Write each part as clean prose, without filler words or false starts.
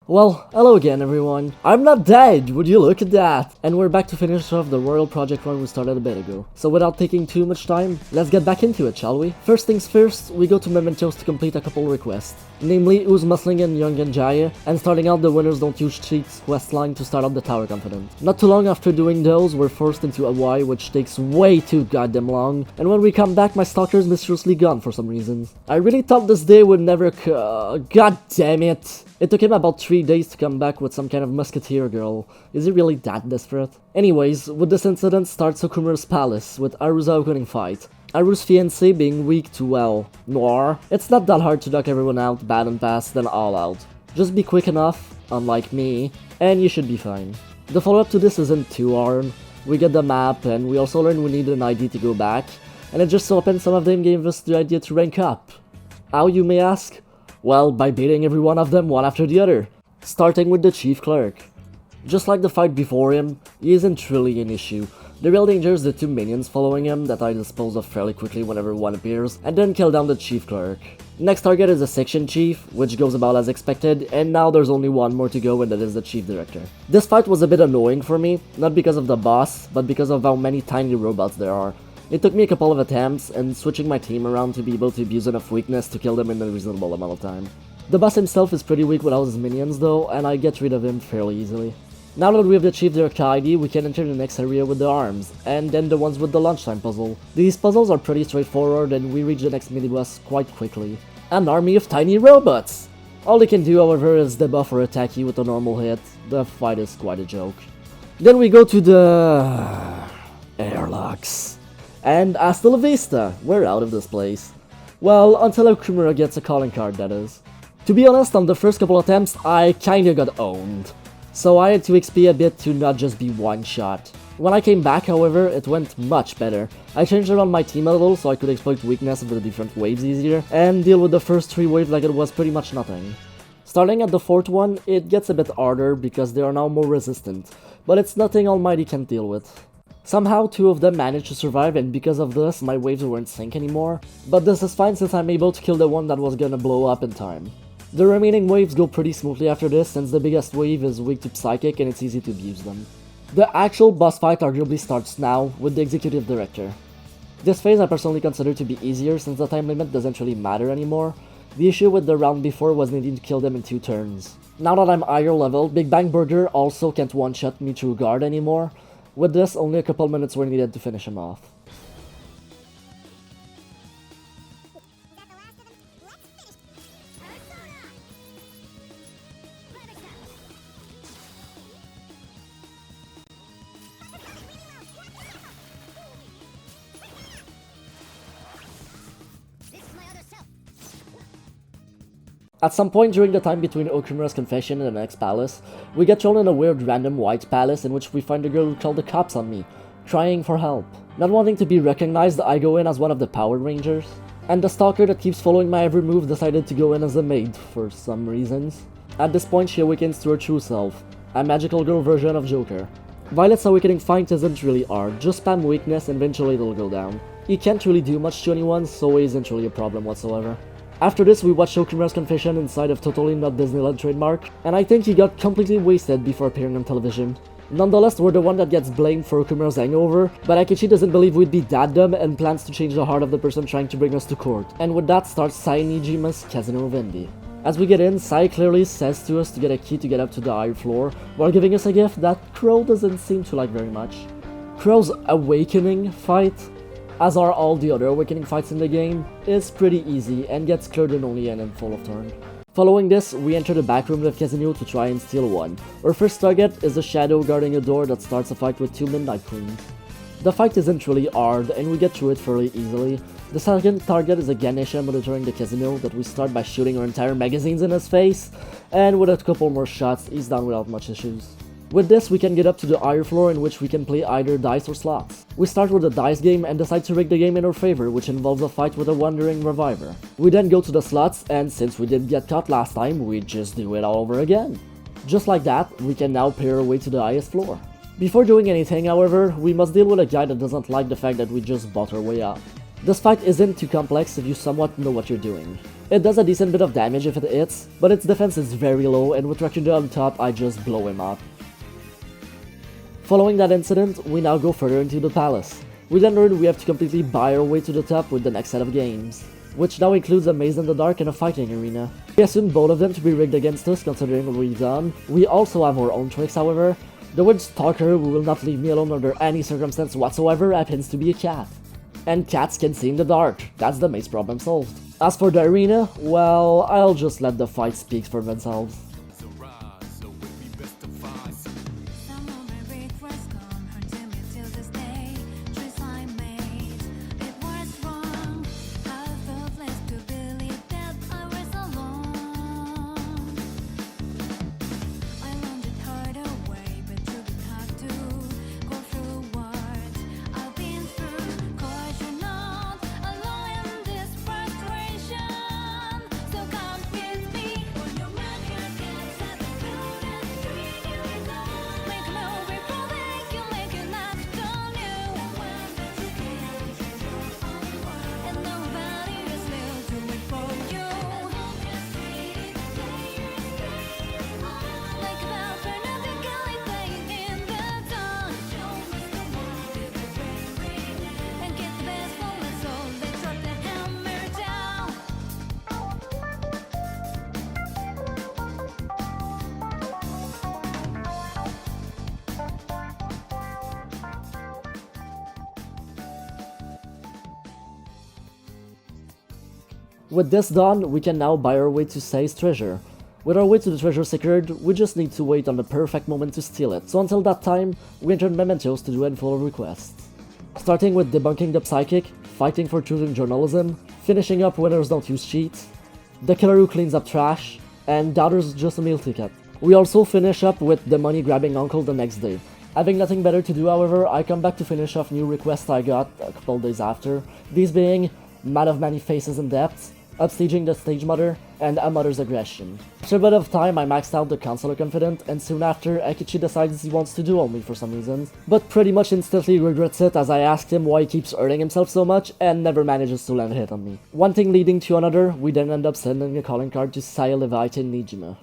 Well, hello again everyone. I'm not dead, would you look at that? And we're back to finish off the Royal Project run we started a bit ago. So without taking too much time, let's get back into it, shall we? First things first, we go to Mementos to complete a couple requests. Namely, Who's Musling and Young and Jaya, and starting out the Winners Don't Use Cheats questline to start up the Tower Confident. Not too long after doing those, we're forced into a Y which takes way too goddamn long, and when we come back my stalker is mysteriously gone for some reason. I really thought this day would never god damn it. It took him about 3 days to come back with some kind of musketeer girl. Is he really that desperate? Anyways, with this incident starts Okumura's palace, with Arusa opening fight. Aru's fiancé being weak to, well, Noir. It's not that hard to knock everyone out, bad and fast, then all out. Just be quick enough, unlike me, and you should be fine. The follow-up to this isn't too hard. We get the map, and we also learn we need an ID to go back, and it just so happens some of them gave us the idea to rank up. How, you may ask? Well, by beating every one of them one after the other, starting with the Chief Clerk. Just like the fight before him, he isn't really an issue. The real danger is the 2 minions following him that I dispose of fairly quickly whenever one appears, and then kill down the Chief Clerk. Next target is the Section Chief, which goes about as expected, and now there's only one more to go and that is the Chief Director. This fight was a bit annoying for me, not because of the boss, but because of how many tiny robots there are. It took me a couple of attempts and switching my team around to be able to abuse enough weakness to kill them in a reasonable amount of time. The boss himself is pretty weak without his minions though, and I get rid of him fairly easily. Now that we have the Chief Director ID, we can enter the next area with the arms, and then the ones with the lunchtime puzzle. These puzzles are pretty straightforward and we reach the next mini-boss quite quickly. An army of tiny robots! All they can do however is debuff or attack you with a normal hit. The fight is quite a joke. Then we go to the airlocks. And hasta la vista, we're out of this place. Well, until Okumura gets a calling card, that is. To be honest, on the first couple attempts, I kinda got owned. So I had to XP a bit to not just be one shot. When I came back, however, it went much better. I changed around my team a little so I could exploit weakness of the different waves easier, and deal with the first 3 waves like it was pretty much nothing. Starting at the 4th one, it gets a bit harder because they are now more resistant, but it's nothing Almighty can't deal with. Somehow 2 of them managed to survive and because of this my waves weren't sync anymore, but this is fine since I'm able to kill the one that was gonna blow up in time. The remaining waves go pretty smoothly after this since the biggest wave is weak to Psychic and it's easy to abuse them. The actual boss fight arguably starts now with the Executive Director. This phase I personally consider to be easier since the time limit doesn't really matter anymore. The issue with the round before was needing to kill them in 2 turns. Now that I'm higher level, Big Bang Burger also can't one-shot me through guard anymore. With this, only a couple minutes were needed to finish him off. At some point during the time between Okumura's confession and the next palace, we get thrown in a weird random white palace in which we find a girl who called the cops on me, crying for help. Not wanting to be recognized, I go in as one of the Power Rangers, and the stalker that keeps following my every move decided to go in as a maid for some reasons. At this point she awakens to her true self, a magical girl version of Joker. Violet's awakening fight isn't really hard, just spam weakness and eventually it'll go down. He can't really do much to anyone, so he isn't really a problem whatsoever. After this, we watched Okumura's confession inside of Totally Not Disneyland trademark, and I think he got completely wasted before appearing on television. Nonetheless, we're the one that gets blamed for Okumura's hangover, but Akechi doesn't believe we'd be that dumb and plans to change the heart of the person trying to bring us to court. And with that starts Sai Nijima's Casino of Envy. As we get in, Sai clearly says to us to get a key to get up to the higher floor, while giving us a gift that Crow doesn't seem to like very much. Crow's awakening fight, as are all the other awakening fights in the game, is pretty easy and gets cleared in only a handful of turns. Following this, we enter the back room of the casino to try and steal one. Our first target is a shadow guarding a door that starts a fight with 2 Midnight Queens. The fight isn't really hard and we get through it fairly easily. The second target is a Ganesha monitoring the casino that we start by shooting our entire magazines in his face, and with a couple more shots he's down without much issues. With this, we can get up to the higher floor in which we can play either dice or slots. We start with a dice game and decide to rig the game in our favor, which involves a fight with a wandering reviver. We then go to the slots, and since we didn't get caught last time, we just do it all over again. Just like that, we can now pay our way to the highest floor. Before doing anything, however, we must deal with a guy that doesn't like the fact that we just bought our way up. This fight isn't too complex if you somewhat know what you're doing. It does a decent bit of damage if it hits, but its defense is very low, and with Rakuda on top, I just blow him up. Following that incident, we now go further into the palace. We then learn we have to completely buy our way to the top with the next set of games, which now includes a maze in the dark and a fighting arena. We assume both of them to be rigged against us considering what we've done. We also have our own tricks, however. The word Stalker, who will not leave me alone under any circumstance whatsoever, happens to be a cat. And cats can see in the dark. That's the maze problem solved. As for the arena, well, I'll just let the fight speak for themselves. With this done, we can now buy our way to Sei's treasure. With our way to the treasure secured, we just need to wait on the perfect moment to steal it, so until that time, we enter Mementos to do a handful of requests. Starting with debunking the psychic, fighting for truth in journalism, finishing up winners don't use cheats, the killer who cleans up trash, and doubters just a meal ticket. We also finish up with the money grabbing uncle the next day. Having nothing better to do, however, I come back to finish off new requests I got a couple days after, these being Man of Many Faces and Depths, upstaging the stage mother, and a mother's aggression. After a bit of time, I maxed out the Counselor Confident, and soon after, Akechi decides he wants to duel me for some reason, but pretty much instantly regrets it as I asked him why he keeps hurting himself so much and never manages to land a hit on me. One thing leading to another, we then end up sending a calling card to Saya Levite in Nijima.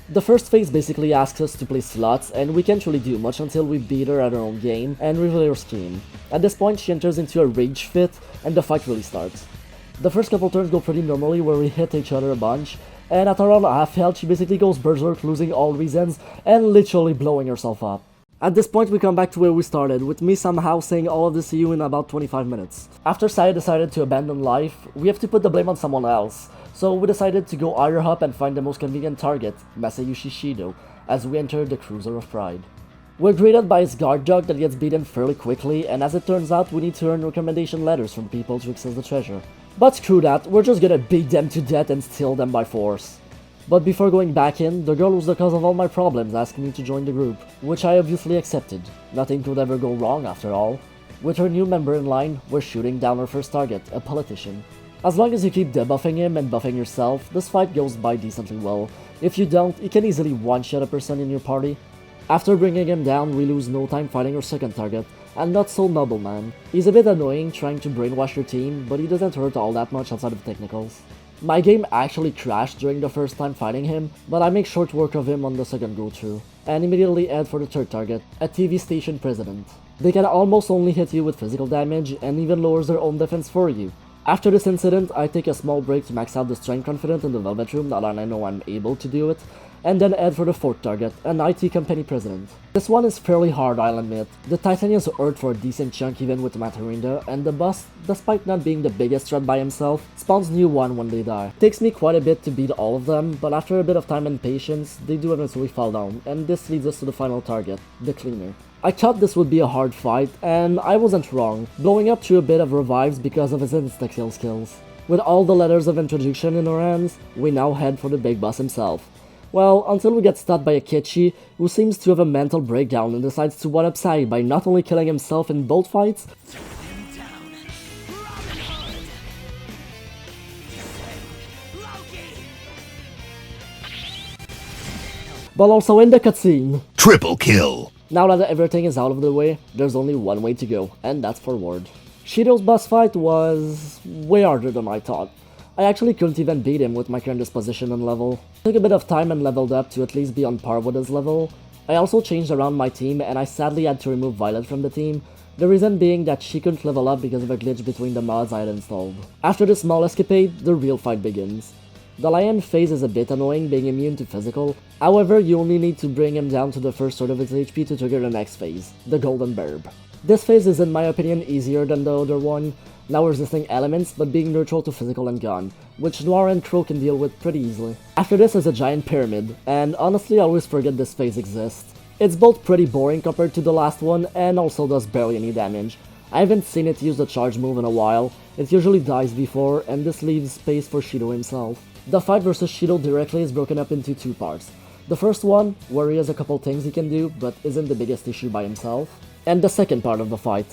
The first phase basically asks us to play slots, and we can't really do much until we beat her at her own game and reveal her scheme. At this point, she enters into a rage fit, and the fight really starts. The first couple turns go pretty normally where we hit each other a bunch, and at around half health she basically goes berserk, losing all reasons, and literally blowing herself up. At this point we come back to where we started, with me somehow saying all of this to you in about 25 minutes. After Saya decided to abandon life, we have to put the blame on someone else. So we decided to go higher up and find the most convenient target, Masayushi Shido, as we enter the Cruiser of Pride. We're greeted by his guard dog that gets beaten fairly quickly, and as it turns out we need to earn recommendation letters from people to access the treasure. But screw that, we're just gonna beat them to death and steal them by force. But before going back in, the girl who's the cause of all my problems asked me to join the group, which I obviously accepted. Nothing could ever go wrong after all. With her new member in line, we're shooting down our first target, a politician. As long as you keep debuffing him and buffing yourself, this fight goes by decently well. If you don't, you can easily one-shot a person in your party. After bringing him down, we lose no time fighting our second target, a not so noble man. He's a bit annoying trying to brainwash your team, but he doesn't hurt all that much outside of technicals. My game actually crashed during the first time fighting him, but I make short work of him on the second go-through, and immediately head for the third target, a TV station president. They can almost only hit you with physical damage, and even lowers their own defense for you. After this incident, I take a small break to max out the Strength Confident in the Velvet Room now that I know I'm able to do it, and then head for the fourth target, an IT company president. This one is fairly hard, I'll admit. The Titanians hurt for a decent chunk even with Matarinda, and the boss, despite not being the biggest threat by himself, spawns new one when they die. It takes me quite a bit to beat all of them, but after a bit of time and patience, they do eventually fall down, and this leads us to the final target, the Cleaner. I thought this would be a hard fight, and I wasn't wrong, blowing up through a bit of revives because of his insta-kill skills. With all the letters of introduction in our hands, we now head for the big boss himself. Well, until we get stopped by Akechi, who seems to have a mental breakdown and decides to one-up Sai by not only killing himself in both fights, but also in the cutscene. Triple kill. Now that everything is out of the way, there's only one way to go, and that's forward. Shido's boss fight was way harder than I thought. I actually couldn't even beat him with my current disposition and level. Took a bit of time and leveled up to at least be on par with his level. I also changed around my team and I sadly had to remove Violet from the team, the reason being that she couldn't level up because of a glitch between the mods I had installed. After this small escapade, the real fight begins. The lion phase is a bit annoying, being immune to physical, however you only need to bring him down to the first third of his HP to trigger the next phase, the golden burb. This phase is in my opinion easier than the other one, now resisting elements but being neutral to physical and gun, which Noir and Crow can deal with pretty easily. After this is a giant pyramid, and honestly I always forget this phase exists. It's both pretty boring compared to the last one and also does barely any damage. I haven't seen it use the charge move in a while, it usually dies before and this leaves space for Shido himself. The fight versus Shido directly is broken up into two parts. The first one, where he has a couple things he can do but isn't the biggest issue by himself, and the second part of the fight.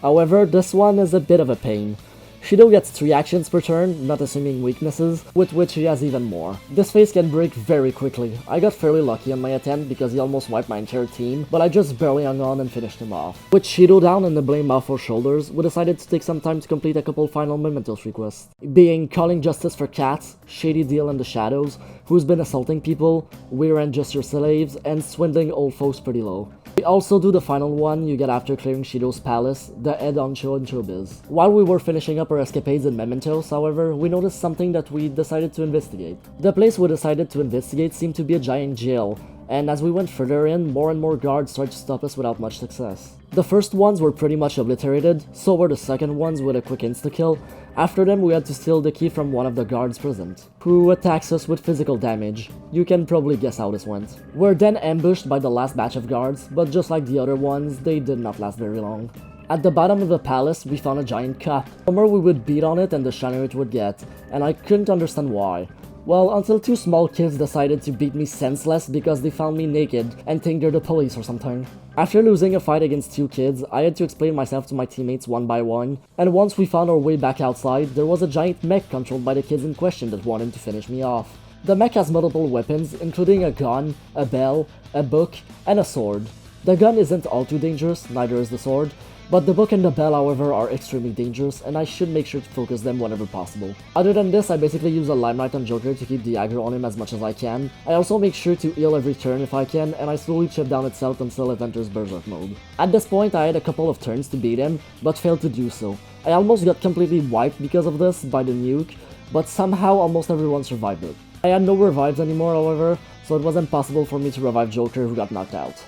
However, this one is a bit of a pain. Shido gets 3 actions per turn, not assuming weaknesses, with which he has even more. This phase can break very quickly. I got fairly lucky on my attempt because he almost wiped my entire team, but I just barely hung on and finished him off. With Shido down and the blame off our shoulders, we decided to take some time to complete a couple final mementos requests, being calling justice for Cats, Shady Deal in the Shadows, who's been assaulting people, We Aren't Just Your Slaves, and swindling old folks pretty low. We also do the final one you get after clearing Shido's palace, the head honcho in Showbiz. While we were finishing up our escapades in Mementos, however, we noticed something that we decided to investigate. The place we decided to investigate seemed to be a giant jail, and as we went further in, more and more guards tried to stop us without much success. The first ones were pretty much obliterated, so were the second ones with a quick insta-kill. After them we had to steal the key from one of the guards present, who attacks us with physical damage. You can probably guess how this went. We're then ambushed by the last batch of guards, but just like the other ones, they did not last very long. At the bottom of the palace, we found a giant cup. The more we would beat on it and the shinier it would get, and I couldn't understand why. Well, until 2 small kids decided to beat me senseless because they found me naked and think they're the police or something. After losing a fight against 2 kids, I had to explain myself to my teammates one by one, and once we found our way back outside, there was a giant mech controlled by the kids in question that wanted to finish me off. The mech has multiple weapons, including a gun, a bell, a book, and a sword. The gun isn't all too dangerous, neither is the sword, but the book and the bell however are extremely dangerous and I should make sure to focus them whenever possible. Other than this, I basically use a Limelight on Joker to keep the aggro on him as much as I can. I also make sure to heal every turn if I can, and I slowly chip down itself until it enters Berserk mode. At this point I had a couple of turns to beat him, but failed to do so. I almost got completely wiped because of this by the nuke, but somehow almost everyone survived it. I had no revives anymore however, so it was impossible for me to revive Joker who got knocked out.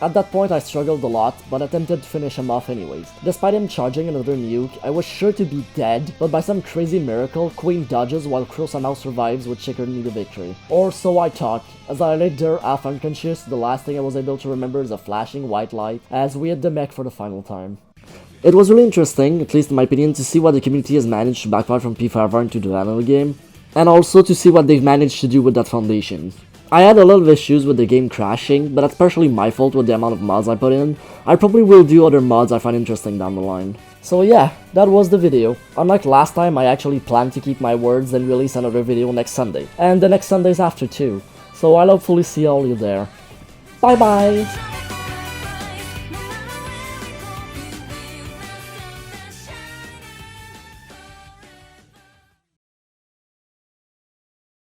At that point I struggled a lot, but attempted to finish him off anyways. Despite him charging another nuke, I was sure to be dead, but by some crazy miracle, Queen dodges while Crow somehow survives, which secured me the victory. Or so I thought. As I lay there half unconscious, the last thing I was able to remember is a flashing white light, as we hit the mech for the final time. It was really interesting, at least in my opinion, to see what the community has managed to backfire from P5R into the vanilla game, and also to see what they've managed to do with that foundation. I had a lot of issues with the game crashing, but that's partially my fault with the amount of mods I put in. I probably will do other mods I find interesting down the line. So yeah, that was the video. Unlike last time, I actually plan to keep my words and release another video next Sunday. And the next Sundays after too. So I'll hopefully see all you there. Bye bye!